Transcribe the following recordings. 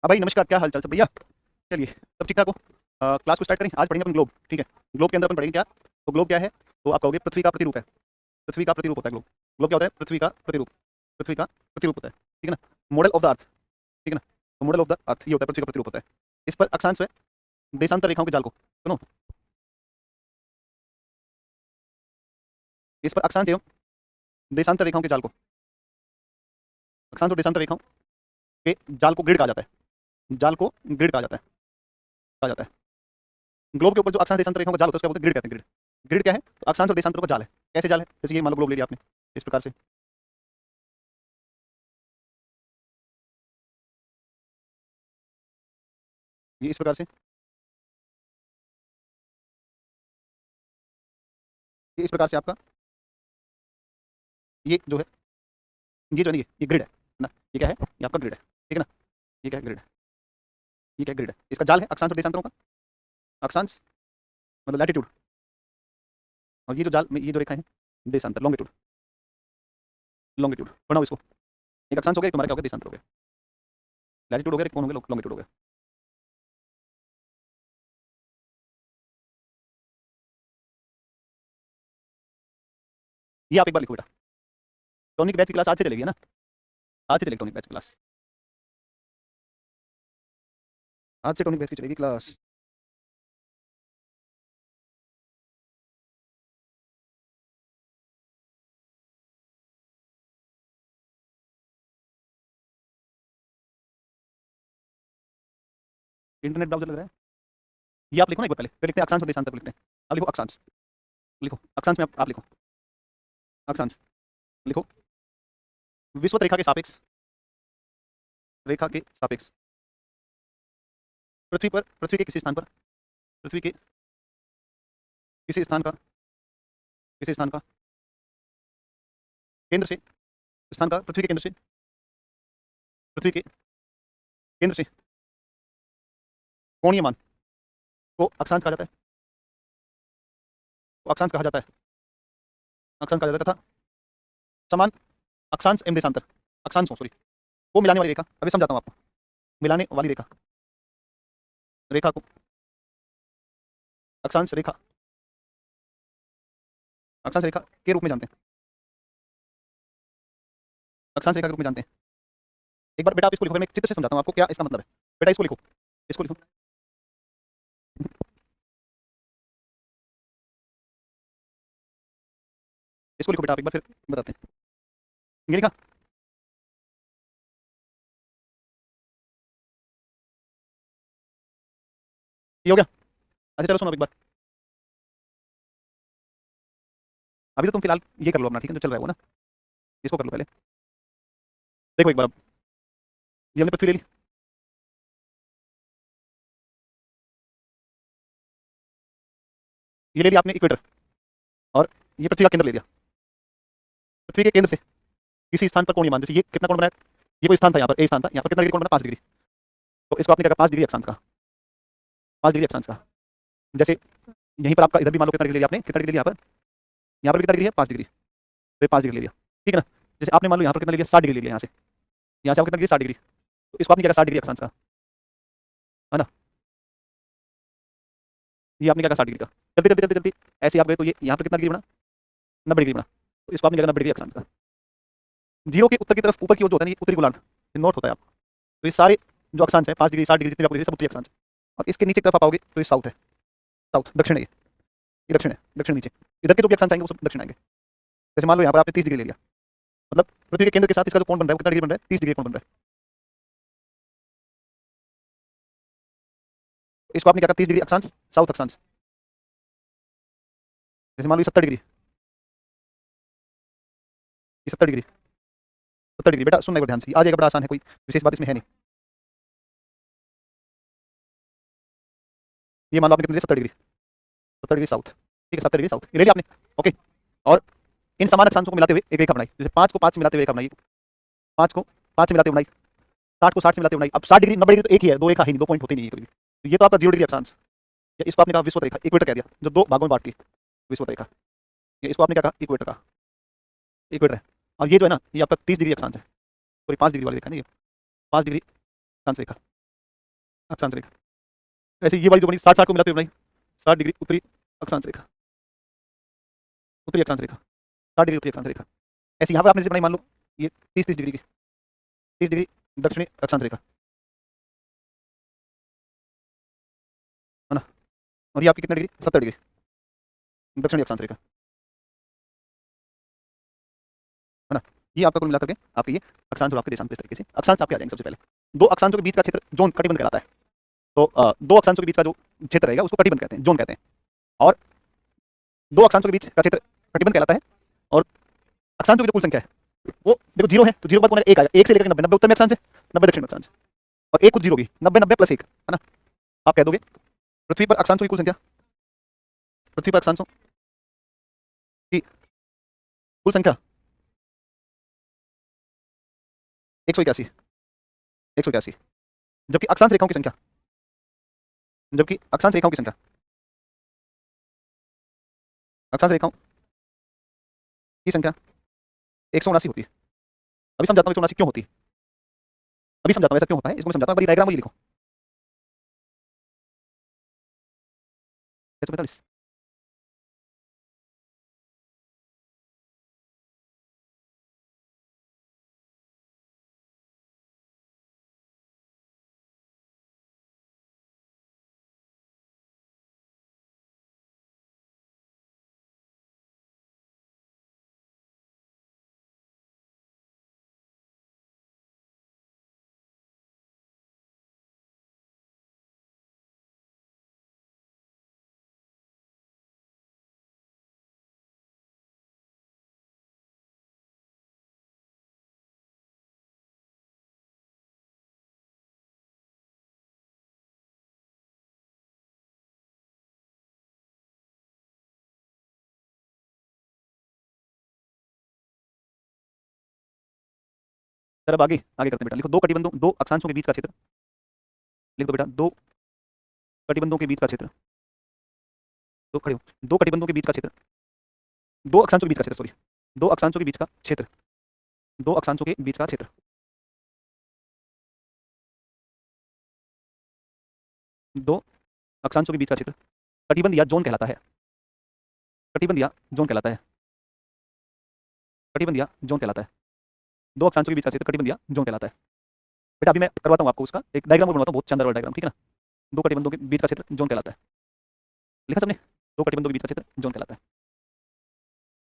हाँ भाई, नमस्कार। क्या हाल चाल सब भैया? चलिए, सब ठीक ठाक हो? क्लास को स्टार्ट करें। आज पढ़ेंगे अपन ग्लोब। ठीक है। ग्लोब के अंदर अपन पढ़ेंगे क्या? तो ग्लोब क्या है? तो आप कहोगे पृथ्वी का प्रतिरूप है। पृथ्वी का प्रतिरूप होता है ग्लोब। ग्लोब क्या होता है? पृथ्वी का प्रतिरूप। पृथ्वी का प्रतिरूप होता है। ठीक है ना? Model of the earth. ठीक है ना? तो मॉडल ऑफ द अर्थ ये होता है, पृथ्वी का प्रतिरूप होता है। इस पर अक्षांश है देशांतर रेखाओं के जाल को सुनो। इस पर अक्षांश एवं देशांतर रेखाओं के जाल को, अक्षांश और देशांतर रेखाओं के जाल को ग्रिड कहा जाता है। जाल को ग्रिड कहा जाता है। ग्लोब के ऊपर जो अक्षांश देशांतर रेखाओं का जाल होता है उसको बोलते हैं ग्रिड, कहते हैं ग्रिड। ग्रिड क्या है? तो अक्षांश और देशांतरों का जाल है। कैसे जाल है? जैसे ये मान लो ग्लोब ले लिया आपने, इस प्रकार से। ये इस प्रकार से, ये इस प्रकार से आपका, ये जो है, ये जो है ना, ये ग्रिड है ना। ये क्या है? ये आपका ग्रिड है। ठीक है ना? ये क्या है? ग्रिड है। ये क्या है? ग्रिड है। इसका जाल है अक्षांश और देशांतरों का। अक्षांश मतलब लैटिट्यूड, और ये जो जाल में ये जो रेखा है देशांतर, लॉन्गिट्यूड। लॉन्गिट्यूड बनाओ इसको। एक अक्षांश हो गया, एक तुम्हारा क्या हो गया? देशांतर हो गया। लैटिट्यूड हो गया, एक कौन हो गया? लॉन्गिट्यूड हो गया। ये आप एक बार लिखो बेटा। टॉनिक बैच की क्लास आज से चलेगी है ना? आज से चलेगी टॉनिक बैच की क्लास। आज से टॉनिक बैच की चलेगी क्लास। इंटरनेट ब्राउजर लग रहा है। ये आप लिखो ना एक बार पहले, फिर लिखते हैं अक्षांश और देशांतर लिखते हैं। अब लिखो अक्षांश। लिखो अक्षांश में आप लिखो अक्षांश। लिखो विषुवत रेखा के सापेक्ष, रेखा के सापेक्ष पृथ्वी पर, पृथ्वी के किसी स्थान पर, पृथ्वी के किसी स्थान का, किसी स्थान का केंद्र से, स्थान का पृथ्वी के केंद्र से, पृथ्वी के केंद्र से कोणीय मान को अक्षांश कहा जाता है। तो अक्षांश कहा जाता है, अक्षांश कहा जाता है तथा समान अक्षांश एवं देशांतर, अक्षांशों सॉरी, को मिलाने वाली रेखा, अभी समझाता हूँ आपको। मिलाने वाली रेखा, रेखा को अक्षांश रेखा, अक्षांश रेखा के रूप में जानते हैं। अक्षांश रेखा के रूप में जानते हैं। एक बार बेटा आप इसको लिखो, मैं एक चित्र से समझाता हूँ आपको क्या इसका मतलब है। बेटा इसको लिखो, इसको लिखो, इसको लिखो बेटा आप एक बार, फिर बताते हैं। ये लिखा? ये हो गया? अच्छा चलो सुनो अब एक बार। अभी तो तुम फिलहाल ये कर लो अपना, ठीक है, जो चल रहा है वो ना, इसको कर लो पहले। देखो एक बार अब, ये हमने पृथ्वी ले ली। ये ले लिया आपने इक्वेटर, और ये पृथ्वी का केंद्र ले लिया। पृथ्वी के केंद्र से किसी स्थान पर कोणीय मान, जैसे ये कितना कोण बनाया? ये कोई स्थान था, यहाँ पर ए स्थान था, यहाँ पर कितना डिग्री कोण बना? 5 डिग्री। तो इसको आपने क्या कहा? 5 डिग्री अक्षांश का, 5 डिग्री अक्षांश का। जैसे यहीं पर आपका इधर भी मान लो कितना डिग्री लिया आपने, कितना डिग्री लिया यहाँ पर? यहाँ पर कितना डिग्री है? 5 डिग्री। तो 5 डिग्री ले लिया। ठीक है ना? जैसे आपने मान लो यहाँ पर कितना ले लिया? 60 डिग्री ले लिया यहाँ से। यहाँ से आपको कितना डिग्री? 60 डिग्री। तो इसको आपने क्या कहा? 60 डिग्री अक्षांश का, है ना? ये आपने क्या कहा? 60 डिग्री का। जल्दी जल्दी जल्दी जल्दी, ऐसे ही आप गए तो ये यहाँ पर कितना डिग्री बना? 90 डिग्री बना। तो इसको आपने क्या कहा? 90 डिग्री अक्षांश का। जीरो के उत्तर की तरफ, ऊपर की ओर जो होता है ना, ये उत्तरी गोलार्ध, ये नॉर्थ होता है आपका। तो ये सारे जो अक्षांश है, 5 डिग्री 60 डिग्री जितने भी आपको दिख रहे हैं, सब उत्तरी अक्षांश है। और इसके नीचे की तरफ आप आओगे तो ये साउथ है। साउथ दक्षिण है, ये दक्षिण है, दक्षिण नीचे। इधर के जो भी अक्षांश आएंगे वो सब दक्षिण आएंगे। जैसे मान लो यहाँ पर आपने 30 डिग्री ले लिया, मतलब पृथ्वी के केंद्र के साथ इसका जो कोण बन रहा है वो कितना डिग्री बन रहा है? 30 डिग्री कोण बन रहा है। तो इसको आपने क्या कहा? 30 डिग्री अक्षांश, साउथ अक्षांश। जैसे मान लो 70 डिग्री, ये 70 डिग्री, 70 डिग्री। बेटा सुनना एक बार ध्यान से, आ जाएगा, बड़ा आसान है, कोई विशेष बात इसमें है नहीं। ये मान लो आपने कितनी 70 डिग्री, 70 डिग्री साउथ। ठीक है, 70 डिग्री साउथ ले लिया आपने। ओके। और इन समान अक्षांशों को मिलाते हुए एक रेखा बनाई, जैसे 5 को 5 से मिलाते हुए रेखा बनाई, 5 को 5 से मिलाते हुए बनाई, 60 को 60 से मिलाते हुए बनाई। अब 60 डिग्री 90 डिग्री तो एक ही है, दो रेखा है नहीं, दो पॉइंट होते नहीं है कभी भी। तो ये तो आपका 0 डिग्री अक्षांश, या इसको आपने कहा विषुवत रेखा, इक्वेटर कह दिया, जो दो भागों में बांटती है, विषुवत रेखा। ये इसको आपने क्या कहा? इक्वेटर का, इक्वेटर है। और ये जो है ना, ये आपका 30 डिग्री अक्षांश है, सॉरी 5 डिग्री वाली रेखा नहीं, ये 5 डिग्री अक्षांश रेखा। अक्षांश रेखा। ऐसे ये वाली जो बनी 60 60 को मिलाते हुए बनाई 60 डिग्री उत्तरी अक्षांश रेखा, उत्तरी अक्षांश रेखा, 60 डिग्री उत्तरी अक्षांश रेखा। ऐसे यहाँ पर आपने जैसे बनाई मान लो ये 30 30 डिग्री की, 30 डिग्री दक्षिणी अक्षांश रेखा, है ना। और ये आपकी कितने डिग्री 70 डिग्री दक्षिणी अक्षांश रेखा, है ना। ये आपका कुल मिलाकर के आपके ये अक्षांश और आपके देशांत इस तरीके से अक्षांश आपके आ जाएंगे। सबसे पहले दो अक्षांशों के बीच का क्षेत्र जोन कटिबंध कहलाता है। तो दो अक्षांशों के बीच का जो क्षेत्र रहेगा उसको कटिबंध कहते हैं, जोन कहते हैं। और दो अक्षांशों के बीच का क्षेत्र कटिबंध कहलाता है। और अक्षांशों की जो कुल संख्या है वो देखो जीरो है, तो जीरो पर एक आएगा, एक से लेकर 90, 90 उत्तर में अक्षांश है, 90 दक्षिण में अक्षांश, और एक कुछ जीरो होगी, 90 90 प्लस एक, है ना। आप कह दोगे पृथ्वी पर अक्षांशों की कुल संख्या, पृथ्वी पर अक्षांशों की कुल संख्या 181, 181। जबकि अक्षांश रेखाओं की संख्या, जबकि अक्षांश रेखाओं की संख्या, अक्षांश रेखाओं की संख्या 179 होती है। अभी समझाता हूँ 179 क्यों होती है, अभी समझाता हूँ ऐसा क्यों होता है, इसको मैं समझाता हूँ। बड़ी डायग्राम ये लिखो 145। सर अब आगे आगे करते हैं बेटा, लिखो दो कटिबंधों, दो अक्षांशों के बीच का क्षेत्र, लिख दो बेटा, दो कटिबंधों के बीच का क्षेत्र, दो खड़े हो, दो कटिबंधों के बीच का क्षेत्र, दो अक्षांशों के बीच का क्षेत्र, सॉरी, दो अक्षांशों के बीच का क्षेत्र, दो अक्षांशों के बीच का क्षेत्र, दो अक्षांशों के बीच का क्षेत्र कटिबंध या जोन कहलाता है, कटिबंध या जोन कहलाता है, कटिबंध या जोन कहलाता है। दो अक्षांशों के बीच का क्षेत्र कटिबंध या जोन कहलाता है। बेटा अभी मैं करवाता हूँ आपको उसका एक डायग्राम बनवाता हूँ, बहुत शानदार वाला डायग्राम, ठीक है ना। दो कटिबंधों के बीच का क्षेत्र जोन कहलाता है, लिखा सबने, दो कटिबंधों के बीच का क्षेत्र जोन कहलाता है।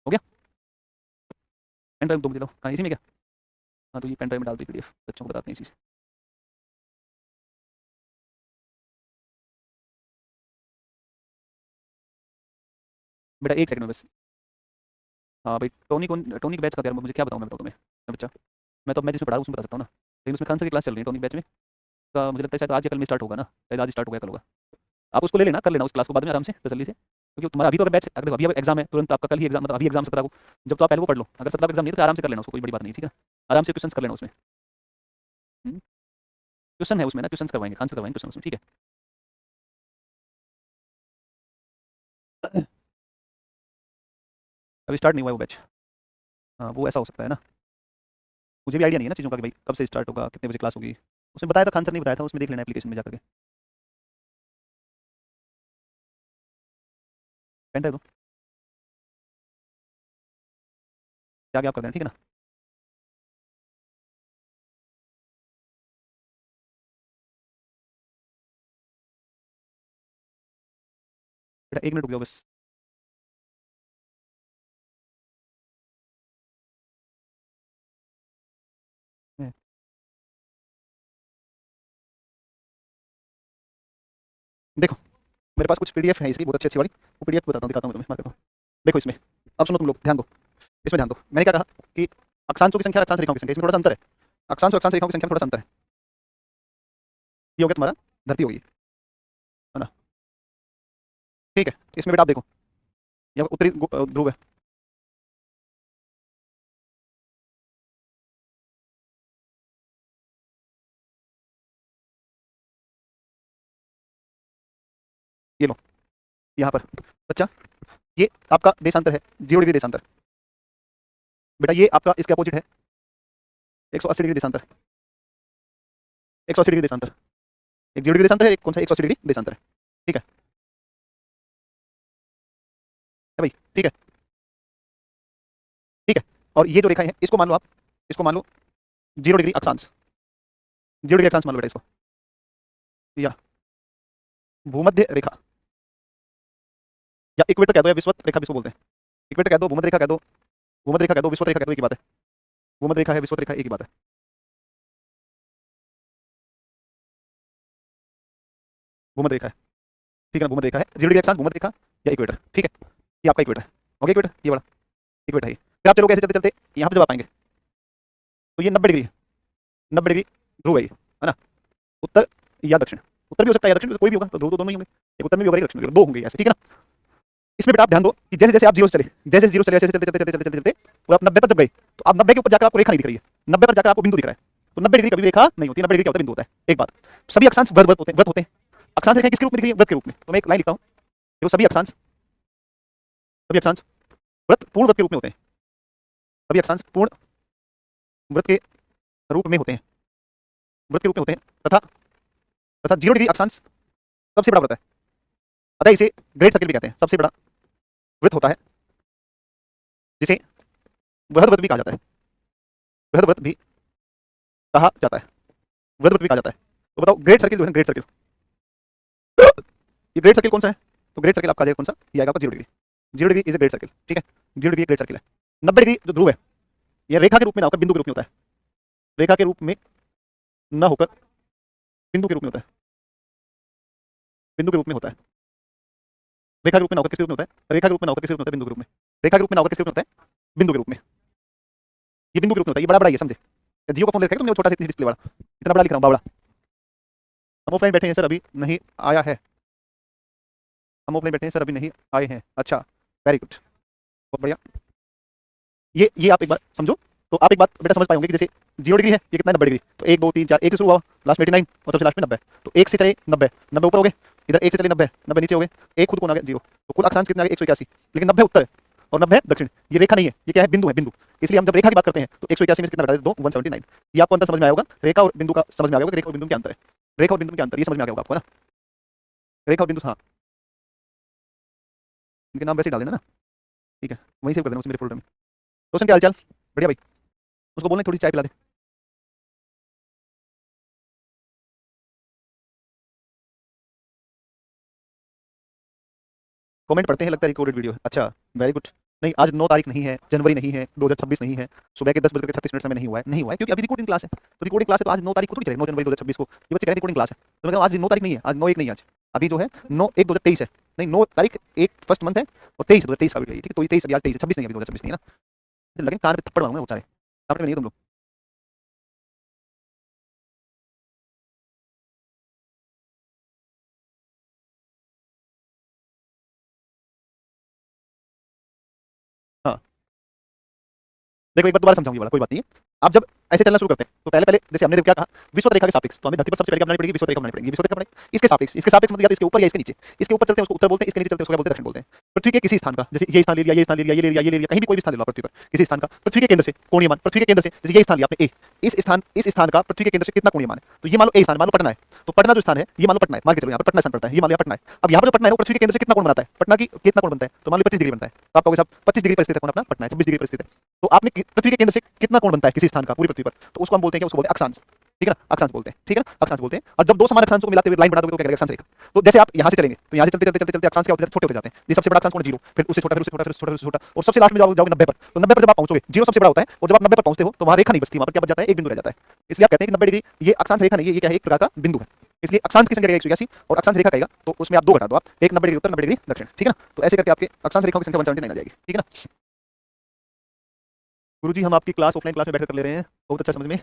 हो गया, पेन ड्राइव दो मुझे लो, हाँ इसी में क्या, हाँ तो ये पेन ड्राइव में डाल दी पीडीएफ, बच्चों को बताते हैं इसी से। बेटा एक सेकंड में बस, हाँ भाई टोनी कौन, टोनी के बैच का यार मुझे क्या बताऊँ मैं, बताऊँ तुम्हें बच्चा, मैं तो मैं जिसमें पढ़ा उसमें बता सकता हूँ ना, लेकिन उसमें खान सर की क्लास चल रही है टोनी बैच में, का मुझे लगता है शायद आज या कल में स्टार्ट होगा ना, शायद आज स्टार्ट हो गया कल होगा। आप उसको ले लेना, कर लेना उस क्लास को बाद में आराम से तसल्ली से, क्योंकि तुम्हारा अभी तो अगर बैच अगर अभी एग्जाम है तुरंत आपका, कल ही एग्जाम, मतलब अभी एग्जाम 17 को, जब तो आप पहले वो पढ़ लो, अगर 17 को एग्जाम नहीं है तो आराम से कर लेना उसको, कोई बड़ी बात नहीं, ठीक है। आराम से क्वेश्चन कर लेना उसमें, क्वेश्चन है उसमें ना, क्वेश्चन करवाएंगे, खान से करवाएंगे क्वेश्चन उसमें, ठीक है। अभी स्टार्ट नहीं हुआ है वो बैच, हाँ वो ऐसा हो सकता है ना, मुझे भी आइडिया नहीं है ना चीज़ों का कि भाई कब से स्टार्ट होगा, कितने बजे क्लास होगी, उसमें बताया था, खान सर ने बताया था, उसमें देख लेना एप्लीकेशन में जाकर के। पेन ड्राइव दो, क्या क्या आप कर देना, ठीक है ना। बेटा एक मिनट रुक जाओ बस, हम्म, देखो मेरे पास कुछ पीडीएफ है इसकी बहुत अच्छी अच्छी वाली, वो पीडीएफ बताता हूँ, दिखाता हूँ तुम्हें, मार करता हूँ। देखो इसमें, अब सुनो तुम लोग, ध्यान दो, इसमें ध्यान दो, मैंने क्या कहा कि अक्षांशों की संख्या और अक्षांश रेखाओं की संख्या, इसमें थोड़ा सा अंतर है, अक्षांश और अक्षांश रेखाओं की संख्या में थोड़ा सा अंतर है। ये हो गया तुम्हारा धरती होगी, है ना, ठीक है। इसमें बेटा आप देखो, ये उत्तरी ध्रुव है, ये लो यहाँ पर बच्चा, ये आपका देशांतर है, 0 डिग्री देशांतर। बेटा ये आपका इसके अपोजिट है, 180 डिग्री देशांतर, 180 डिग्री देशांतर, एक 0 डिग्री देशांतर है, एक कौन सा 180 डिग्री देशांतर है। ठीक है भाई, ठीक है। ठीक है, और ये जो रेखाएं हैं इसको मान लो आप, इसको मान लो 0 डिग्री अक्षांश, 0 डिग्री अक्षांश मान लो बेटा इसको, या भूमध्य रेखा, या इक्वेटर कह दो, या विषुवत रेखा भी इसको बोलते हैं। इक्वेटर कह दो, भूमध्य रेखा कह दो, भूमध्य रेखा कह दो, विषुवत रेखा कह दो, एक ही बात है। भूमध्य रेखा है, विषुवत रेखा एक ही बात है। भूमध्य रेखा है, ठीक है ना, भूमध्य रेखा है, 0 डिग्री अक्षांश भूमध्य रेखा या इक्वेटर। ठीक है, ये आपका इक्वेटर है। ओके, इक्वेटर ये वाला इक्वेटर है। फिर आप चलोगे ऐसे चलते चलते यहाँ पे जब आप आएंगे तो ये 90 डिग्री है, 90 डिग्री ध्रुव है ये, है ना, उत्तर या दक्षिण। उत्तर भी हो सकता है या दक्षिण, कोई भी होगा, तो ध्रुव तो दोनों ही होंगे, एक उत्तर में भी होगा एक दक्षिण में भी होगा, दो होंगे ऐसे। ठीक है ना। इसमें बेटा आप ध्यान दो कि जैसे जैसे आप जीरो से चले, जैसे जीरो से चले, ऐसे चलते चलते चलते चलते चलते और आप 90 पर जब गए तो आप 90 के ऊपर जाकर आपको रेखा नहीं दिख रही है, 90 पर जाकर आपको बिंदु दिख रहा है। तो 90 डिग्री कभी रेखा नहीं होती, 90 डिग्री क्या होता है, बिंदु होता है। एक बात, सभी अक्षांश व्रत व्रत होते हैं, व्रत होते हैं। अक्षांश रेखा किसके रूप में दिख रही है, व्रत के रूप में। तो मैं एक लाइन लिखता हूँ, देखो सभी अक्षांश, सभी अक्षांश व्रत, पूर्ण व्रत के रूप में होते हैं। सभी अक्षांश पूर्ण व्रत के रूप में होते हैं, व्रत के रूप में होते हैं, तथा तथा 0 डिग्री अक्षांश सबसे बड़ा व्रत है, अतः इसे ग्रेट सर्किल भी कहते हैं। सबसे बड़ा वृत्त होता है जिसे बृहद वृत्त भी कहा जाता है, बृहद वृत्त भी कहा जाता है, बृहद वृत्त भी कहा जाता है। तो बताओ ग्रेट सर्किल जो है, ग्रेट सर्किल, ये ग्रेट सर्किल कौन सा है। तो ग्रेट सर्किल आपका जाएगा कौन सा, ये आएगा आपका 0 degree. 0 degree is a great circle. ठीक है, 0 डिग्री ग्रेट सर्किल है। 90 डिग्री जो ध्रुव है, यह रेखा के रूप में ना होकर बिंदु के रूप में होता है, रेखा के रूप में न होकर बिंदु के रूप में होता है, बिंदु के रूप में होता है। रेखा के रूप में ना होकर किस रूप में होता है, रेखा के रूप में ना होकर किस रूप में होता है, बिंदु के रूप में। रेखा के रूप में ना होकर किस रूप में होता है, बिंदु के रूप में। ये बिंदु के रूप में होता है, ये बड़ा बड़ा, ये समझे। जियो का फोन देखा तुमने, वो छोटा सा डिस्प्ले वाला, इतना बड़ा लिख रहा हूँ, बड़ा। हम ऑफलाइन बैठे हैं सर, अभी नहीं आया है। हम ऑफलाइन बैठे हैं सर, अभी नहीं आए हैं। अच्छा, वेरी गुड, बहुत बढ़िया। ये आप एक बार समझो, तो आप एक बात बेटा समझ पाएंगे कि जैसे 0 डिग्री है, ये कितना है, 90 डिग्री। तो 1 2 3 4, एक से शुरू हुआ, लास्ट में 89 और सबसे लास्ट में 90। तो एक से चले 90, 90 ऊपर हो गए, इधर एक से चले 90, 90 नीचे हो गए, एक खुद को आ गया 0। तो कुल अक्षांश कितना आ गया, 181। लेकिन 90 उत्तर है और 90 है दक्षिण। ये रेखा नहीं है, ये क्या है, बिंदु है, बिंदु। इसलिए हम जब रेखा की बात करते हैं तो 181 में से कितना घटा दें, 2 179। ये आपको अंतर समझ में आया होगा, रेखा और बिंदु का समझ में आ गया होगा, रेखा और बिंदु में क्या अंतर है, रेखा और बिंदु में क्या अंतर, ये समझ में आ गया होगा आपको, है ना। रेखा और बिंदु, हाँ, इनके नाम वैसे ही डाल देना ना। ठीक है, वहीं सेव कर देना उस मेरे फोल्डर में। रोशन क्या हालचाल, बढ़िया भाई। उसको बोलना थोड़ी चाय पिला दे। कमेंट पढ़ते हैं, लगता है रिकॉर्डेड वीडियो है। अच्छा, वेरी गुड। नहीं, आज 9 तारीख नहीं है, जनवरी नहीं है, 2026 नहीं है, सुबह के 10 बजकर 36 मिनट समय नहीं हुआ है, नहीं हुआ है क्योंकि अभी रिकॉर्डिंग क्लास है। तो रिकॉर्डिंग क्लास है तो आज 9 तारीख को तो चलेगा, 9 जनवरी 2026 को ये बच्चे कह रहे हैं रिकॉर्डिंग क्लास है। तो मैं कहा आज 9 तारीख नहीं है, आज 9 1 नहीं है, आज अभी जो है 9 1 2023 है। नहीं, 9 तारीख 1 फर्स्ट मंथ है और 23 2023 का वीडियो है। ठीक है, तो ये 23 अभी, आज 23 है, 26 नहीं, अभी 2026 नहीं है ना। लगे कान पे थप्पड़ मारूंगा वो सारे, सामने में नहीं हो तुम लोग। हाँ, देखो एक बार दोबारा समझाऊंगी वाला, कोई बात नहीं है। आप जब ऐसे चलना शुरू करते हैं तो पहले पहले जैसे हमने क्या कहा, विश्व रेखा के सापेक्ष, तो हमें धरती पर सबसे पहले क्या बनानी पड़ेगी, विश्व रेखा बनानी पड़ेगी। विश्व रेखा बनाई इसके सापेक्ष, इसके सापेक्ष मतलब या तो इसके ऊपर या इसके नीचे। इसके ऊपर चलते हैं उसको उत्तर बोलते हैं, इसके नीचे चलते हैं उसको क्या बोलते हैं, दक्षिण बोलते हैं। पृथ्वी के किसी स्थान का, जैसे ये स्थान ले लिया, ये स्थान ले लिया, ये ले लिया, ये ले लिया, कहीं भी कोई भी स्थान ले लो पृथ्वी पर, किसी स्थान का पृथ्वी के केंद्र से कोणीय मान, पृथ्वी के केंद्र से जैसे ये स्थान लिया आपने ए, इस स्थान का पृथ्वी के केंद्र से कितना कोणीय मान है। तो ये मान लो ए स्थान, मान लो पटना है, तो पटना जो स्थान है ये मान लो पटना है, मान के चलो यहाँ पर पटना स्थान पड़ता है, ये मान लो यहाँ पटना है। अब यहाँ पर जो पटना है वो पृथ्वी के केंद्र से कितना कोण बनाता है, पटना की कितना कोण बनता है, तो मान लो 25 डिग्री बनता है। तो आप कहोगे साहब 25 डिग्री पर स्थित है कौन अपना पटना है, 26 डिग्री पर स्थित है। तो आपने पृथ्वी के केंद्र से कितना कोण बनता है किसी स्थान का पूरी पृथ्वी पर, तो उसको हम बोलते हैं क्या, उसको बोलते हैं अक्षांश। ठीक है ना, अक्षांश बोलते हैं। ठीक है ना, अक्षांश बोलते हैं। और जब दो समान अक्षांशों को मिलाते हुए लाइन बना दोगे तो क्या करेगा, अक्षांश रेखा। तो जैसे आप यहाँ से चलेंगे तो यहाँ से चलते चलते चलते चलते अक्षांश क्या होते हैं, छोटे होते जाते हैं। ये सबसे बड़ा अक्षांश कौन है, 0, फिर उससे छोटा, फिर उससे छोटा, फिर उससे छोटा, फिर उससे छोटा, और सबसे लास्ट में जाओगे 90 पर। तो 90 पर जब आप पहुंचोगे, 0 सबसे बड़ा होता है, और जब आप 90 पर पहुंचते हो तो वहां रेखा नहीं बचती, वहां पर क्या बच जाता है, एक बिंदु रह जाता है। इसलिए आप कहते हैं कि 90 डिग्री ये अक्षांश रेखा नहीं है, ये क्या है, एक प्रकार का बिंदु है। इसलिए अक्षांश की संख्या 181 और अक्षांश रेखा कहेगा तो उसमें आप 2 घटा दो, आप एक 90 डिग्री उत्तर, 90 डिग्री दक्षिण। ठीक है ना, तो ऐसे करके आपके अक्षांश रेखाओं की संख्या 179 आ जाएगी। ठीक है ना। गुरुजी हम आपकी क्लास ऑफलाइन क्लास में बैठकर कर ले रहे हैं, बहुत अच्छा समझ में।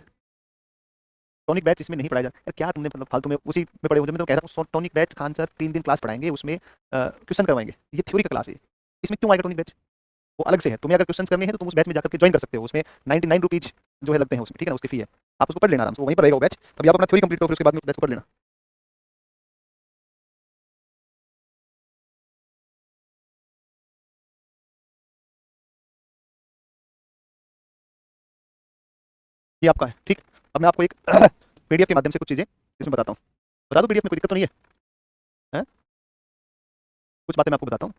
टॉनिक बैच इसमें नहीं पढ़ाया जाता यार, क्या तुमने मतलब फालतू में उसी में पढ़े हो। जब मैं तो कह रहा हूँ टॉनिक बैच खान सर 3 दिन क्लास पढ़ाएंगे, उसमें क्वेश्चन करवाएंगे, ये थ्योरी का क्लास है, इसमें क्यों आएगा टॉनिक बैच, वो अलग से है। तुम्हें अगर क्वेश्चन करने हैं तो तुम उस बैच में जाकर के ज्वाइन कर सकते हो, उसमें 99 रुपीज जो है लगते हैं उसमें। ठीक है ना, उसकी फी है, आप उसको पढ़ लेना आराम से, वहीं पर रहेगा वो बैच। तभी आप अपना थ्योरी कंप्लीट करो, फिर उसके बाद में बैच को पढ़ लेना। ये आपका है। ठीक, अब मैं आपको एक पीडीएफ के माध्यम से कुछ चीज़ें इसमें बताता हूँ। बता दो पीडीएफ में, कोई दिक्कत तो नहीं है? हैं? कुछ बातें मैं आपको बताता हूँ।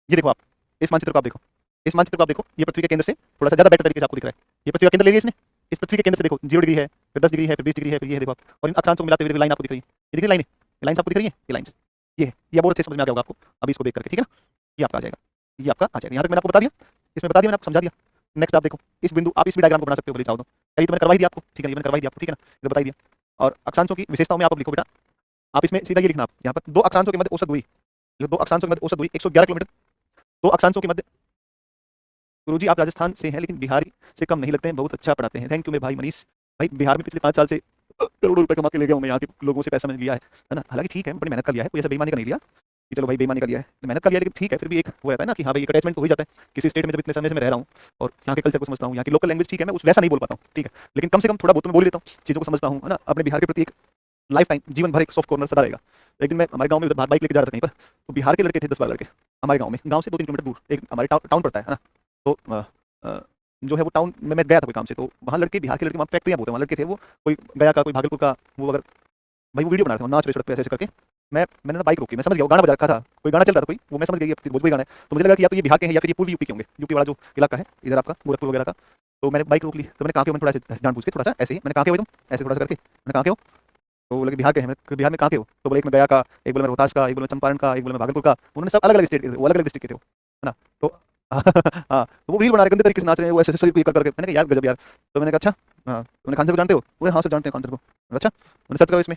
ये देखो आप, इस मानचित्र को आप देखो, इस मानचित्र को आप देखो, ये पृथ्वी के केंद्र से थोड़ा सा ज्यादा बेटर तरीके से आपको दिख रहा है। ये पृथ्वी का केंद्र ले लिया इसने, इस पृथ्वी के केंद्र से देखो 0 डिग्री है, फिर 10 डिग्री है, फिर 20 डिग्री है, फिर ये है देखो आप, और इन अक्षांशों को मिलाते हुए लाइन आपको दिख रही है। ये दिख रही लाइन, ये लाइन आपको दिख रही है, ये लाइन ये है। ये बहुत अच्छे से समझ में आ गया होगा आपको अभी इसको देख करके, ठीक है ना? ये आपका आ जाएगा, ये आपका आ जाएगा। यहाँ तक मैंने आपको बता दिया, इसमें बता दिया, मैंने आपको समझा दिया। नेक्स्ट आप देखो इस बिंदु, आप इस भी डायग्राम को बना सकते हो बोले चाहो तो, ये तो मैंने करवाई दिया आपको, ठीक है, ये मैंने करवाई दिया आपको, ठीक है ना, ये तो बता ही दिया। और अक्षांशों की विशेषताओं में आप अब लिखो बेटा, आप इसमें सीधा ये लिखना, आप यहाँ पर दो अक्षांशों के मध्य औसत दूरी, जो दो अक्षांशों के मध्य औसत दूरी 111 किलोमीटर, दो अक्षांशों के मध्य। गुरुजी आप राजस्थान से हैं लेकिन बिहारी से कम नहीं लगते हैं, बहुत अच्छा पढ़ाते हैं, थैंक यू मेरे भाई मनीष। भाई बिहार में पिछले 5 साल से करोड़ों रुपए कमा के ले गया हूँ मैं, यहाँ के लोगों से पैसा मैंने लिया है ना। हालांकि ठीक है, बड़ी मेहनत कर लिया है, कोई ऐसा बेईमानी का नहीं लिया कि चलो भाई बेईमानी कर लिया है, मेहनत कर लिया, लेकिन ठीक है, फिर भी एक हो जाता है ना कि हाँ भाई एक अटैचमेंट तो हो ही जाता है किसी स्टेट में, जब इतने समय से मैं रह रहा हूँ और यहाँ के कल्चर को समझता हूँ, यहाँ की लोकल लैंग्वेज ठीक है, मैं उस वैसा नहीं बोल पाता हूँ, ठीक है, लेकिन कम से कम थोड़ा बहुत तो मैं बोल लेता हूँ, चीज़ों को समझता हूँ, है ना। अपने बिहार के प्रति एक लाइफ टाइम जीवन भर एक सॉफ्ट कॉर्नर सदा रहेगा। एक दिन मैं हमारे गाँव में उधर बाइक लेके जा रहा था कहीं पर, तो बिहार के लड़के थे 10-12 लड़के, हमारे गाँव में, गाँव से 2-3 किलोमीटर दूर एक हमारे टाउन पड़ता है ना। तो अ, जो है वो टाउन में मैं गया था कोई काम से, तो वहाँ लड़के, बिहार के लड़के, वहाँ फैक्ट्रियाँ बहुत है, वहाँ लड़के थे वो, कोई गया का, कोई भागलपुर का, वो अगर भाई वो वीडियो बना रहे थे, नाच रहे सड़क पे ऐसे ऐसे करके। मैंने ना बाइक रोकी, मैं समझ गया वो गाना बजा रखा था, कोई गाना चल रहा था कोई, वो मैं समझ गया ये भोजपुरी गाना है, तो मुझे लगा कि या तो ये बिहार के हैं या फिर ये पूर्वी यूपी के होंगे, यूपी वाला जो इलाका है इधर आपका गोरखपुर वगैरह का। तो मैंने बाइक रोक ली, तो मैंने कहा कि मैंने थोड़ा ऐसे जान पूछ के थोड़ा सा ऐसे ही मैंने कहा कि भाई तुम ऐसे थोड़ा सा करके मैंने कहा के हो, तो वो लगे बिहार के हैं, मैंने बिहार में कहाँ के हो, तो बोले एक में गया का, एक बोले मैं रोहतास का, एक बोले मैं चंपारण का, एक बोले मैं भागलपुर का, उन्होंने सब अलग अलग स्टेट के थे, वो अलग अलग डिस्ट्रिक्ट के थे वो, है ना। तो हाँ, तो वो रील बना रहे गंदे तरीके से नाच रहे हैं, वो ऐसे ऐसे कर करके, मैंने कहा यार गजब यार। तो मैंने कहा अच्छा, हाँ तुमने खान सर को जानते हो, बोले हाँ सर जानते हैं खान सर को। मैंने कहा, अच्छा मैंने सर्च करो इसमें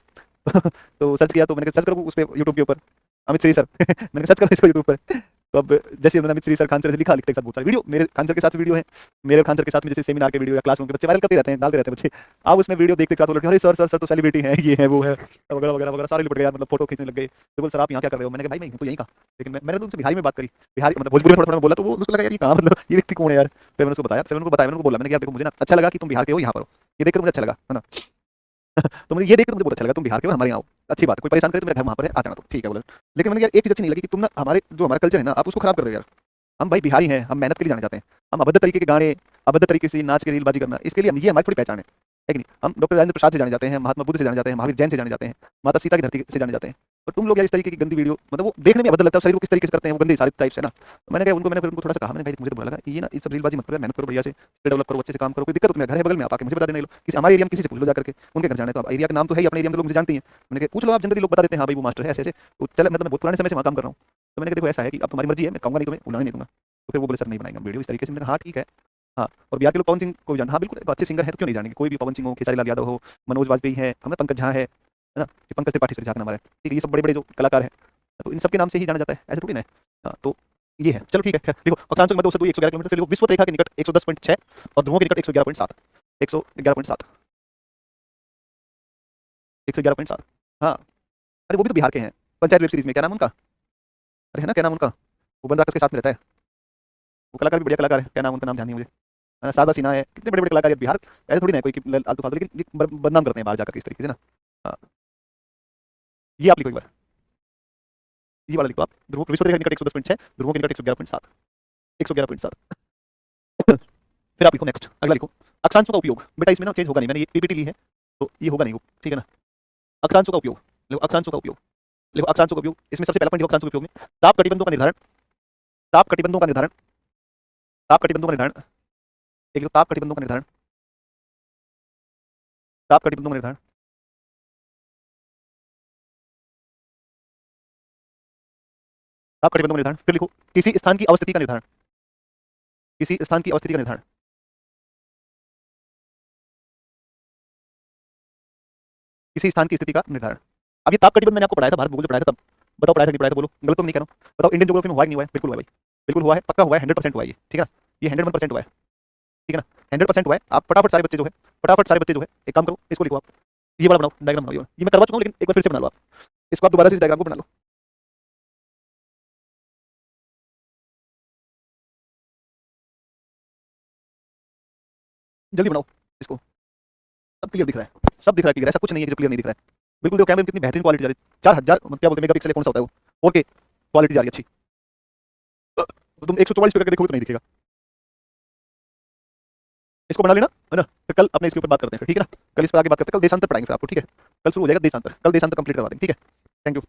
तो सर्च किया, तो मैंने कहा सर्च करो उस पर यूट्यूब के ऊपर अमित श्री सर मैंने कहा सर्च करो इसको यूट्यूब पर। तो अब जैसे उन्होंने अमित श्री सर खान सर से लिखा, लिखते के साथ बहुत सारे वीडियो मेरे खान सर के साथ वीडियो है, मेरे खान सर के साथ में जैसे सेमिनार के वीडियो या क्लासरूम के बच्चे वायरल करते रहते हैं, डालते रहते हैं बच्चे, आप उसमें वीडियो देखते साथ बोलते अरे सर सर सर तो सेलिब्रिटी है, ये है वो है वगैरह वगैरह वगैरह, सारे लिपट गए यार, मतलब फोटो खींचने लग गए, तो बोल सर आप यहाँ क्या कर रहे हो, मैंने कहा भाई मैं हूँ तो यहीं का, लेकिन मैंने तो उनसे बिहारी में बात करी, बिहारी मतलब भोजपुरी में थोड़ा थोड़ा बोला, तो वो उसको लगा यार ये कहाँ, मतलब ये व्यक्ति कौन है यार। फिर मैंने उसको बताया, फिर उनको बताया, मैंने उनको बोला, मैंने कहा देखो मुझे ना अच्छा लगा कि तुम बिहार के हो, यहाँ पर हो, ये देखकर मुझे अच्छा लगा, है ना तो मुझे ये देख के मुझे बहुत अच्छा लगा, तुम बिहार के हो हमारे यहाँ हो, अच्छी बात है, कोई परेशान करे तो मेरा घर वहाँ पर है, आ जाना, तो ठीक है बोले। लेकिन मैंने यार एक चीज़ अच्छी नहीं लगी कि तुम ना हमारे जो हमारा कल्चर है ना आप उसको खराब कर रहे हो यार। हम भाई बिहारी हैं, हम मेहनत के लिए जाने जाते हैं, हम अभद्र तरीके के गाने, अभद्र तरीके से नाच के रीलबाजी करना, इसके लिए हम, ये हमारी थोड़ी पहचान है कि नहीं। हम डॉक्टर राजेंद्र प्रसाद से जाने जाते हैं, महात्मा बुद्ध से जाने जाते हैं, महावीर जैन से जाने जाते हैं, माता सीता की धरती से जाने जाते हैं, और तुम लोग यार इस तरीके की गंदी वीडियो, मतलब वो देखने में अभद्र लगता है, शरीर को किस तरीके से करते हैं वो गंदे सारे टाइप से ना। तो मैंने कहा उनको, मैंने फिर उनको थोड़ा सा कहा, मैंने भाई मुझे तो बुरा लगा, ये ना इस सब रीलबाजी मत करो, मेहनत करो बढ़िया से, डेवलप करो, अच्छे से काम करो, कोई दिक्कत हो तो मेरे घर है बगल में, आप आके मुझे बता देना, ये लो किसी हमारे एरिया में किसी से पूछ लो जाकर के, उनके घर जाने, तो आप एरिया का नाम तो है ही, अपने एरिया में लोग मुझे जानते हैं, मैंने कहा पूछ लो आप, जनरली लोग बता देते हैं हाँ भाई वो मास्टर है ऐसे ऐसे, तो चल मतलब मैं बहुत पुराने समय से वहाँ काम कर रहा हूँ। तो मैंने कहा देखो ऐसा है कि अब तुम्हारी मर्जी है, मैं कहूँगा नहीं, तुम्हें बुलाने नहीं दूंगा। तो फिर वो बोले सर नहीं बनाएंगे वीडियो इस तरीके से, मैंने कहा हाँ ठीक है। हाँ, और बिहार के लोग पवन सिंह को भी जानते, हाँ बिल्कुल अच्छे सिंगर है तो क्यों नहीं जानेंगे, कोई भी, पवन सिंह हो, खेसारी लाल यादव हो, मनोज वाजपेयी है, हमें पंकज झा है ना, ये पंकज त्रिपाठी, सॉरी झा का नाम है, ठीक है, ये सब बड़े बड़े जो कलाकार हैं, तो इन सबके नाम से ही जाना जाता है, ऐसे थोड़ी ना है। हाँ, तो ये है, चलो ठीक है, खैर देखो अक्षांशों के मध्य औसत दूरी 111 किलोमीटर, फिर देखो विश्व रेखा के निकट 110.6 और ध्रुवों के निकट 111.7, 111.7, 111.7। हाँ, अरे वो भी तो बिहार के हैं, पंचायत वेब सीरीज में क्या नाम उनका, अरे है ना क्या नाम उनका, वो बन राकस के साथ में रहता है, वो कलाकार भी बढ़िया कलाकार है, क्या नाम उनका, नाम ध्यान नहीं मुझे, शारदा सिन्हा है, कितने बड़े बड़े कलाकार हैं बिहार, ऐसे थोड़ी ना है कोई कि आलतू फालतू, लेकिन ये बदनाम करते हैं बाहर जाकर के इस तरीके से ना। हाँ, ये आप लिखो एक बार, ये वाला लिखो आप, ध्रुव विश्व रेखा के निकट 110.6, ध्रुवों के निकट 111.7, 111.7। फिर आप लिखो नेक्स्ट, अगला लिखो अक्षांशों का उपयोग, बेटा इसमें ना चेंज होगा नहीं, मैंने ये पीपीटी ली है तो ये होगा नहीं वो, ठीक है ना। अक्षांशों का उपयोग, लिखो अक्षांशों का उपयोग, लिखो अक्षांशों का उपयोग, इसमें सबसे पहला पॉइंट लिखो अक्षांशों के उपयोग में, ताप कटिबंधों का निर्धारण, ताप कटिबंधों का निर्धारण, ताप कटिबंधों का निर्धारण, एक लिखो ताप कटिबंधों का निर्धारण, ताप कटिबंधों का निर्धारण, ताप कटिबंधों का निर्धारण, फिर लिखो किसी स्थान की अवस्थिति का निर्धारण, किसी स्थान की अवस्थिति का निर्धारण, किसी स्थान की स्थिति का निर्धारण। अब ये ताप कटिबंध मैंने आपको पढ़ाया था, भारत भूगोल में पढ़ाया था तब, बताओ पढ़ाया था कि नहीं पढ़ाया था, बोलो गलत तो नहीं कह रहा हूँ, बताओ इंडियन ज्योग्राफी में हुआ है कि नहीं हुआ है, बिल्कुल हुआ है भाई, बिल्कुल हुआ है, पक्का हुआ है, 100% हुआ है ये, ठीक है ना, ये 101% हुआ है, ठीक है ना, 100% हुआ है। आप फटाफट सारे बच्चे जो है, फटाफट सारे बच्चे जो है एक काम करो, इसको लिखो आप, ये वाला बनाओ डायग्राम बनाओ, ये मैं करवा चुका हूँ लेकिन एक बार फिर से बना लो आप, इसको आप दोबारा से इस डायग्राम को बना लो, जल्दी बनाओ इसको, सब क्लियर दिख रहा है, सब दिख रहा है क्लियर, ऐसा कुछ नहीं है कि जो क्लियर नहीं दिख रहा है, बिल्कुल देखो कैमरे में कितनी बेहतरीन क्वालिटी जा रही है, 4000 क्या बोलते हैं मेगापिक्सल कौन सा होता है वो, 4K क्वालिटी जा रही है अच्छी। तो तुम 144 पे करके देखोगे तो नहीं दिखेगा। इसको बना लेना है ना, फिर कल अपने इसके ऊपर बात करते हैं फिर, ठीक है ना। कल इस पर आगे बात करते हैं, कल देशांतर पढ़ाएंगे फिर आपको, ठीक है। कल शुरू हो जाएगा देशांतर, कल देशांतर कंप्लीट करवा देंगे, ठीक है। Thank you.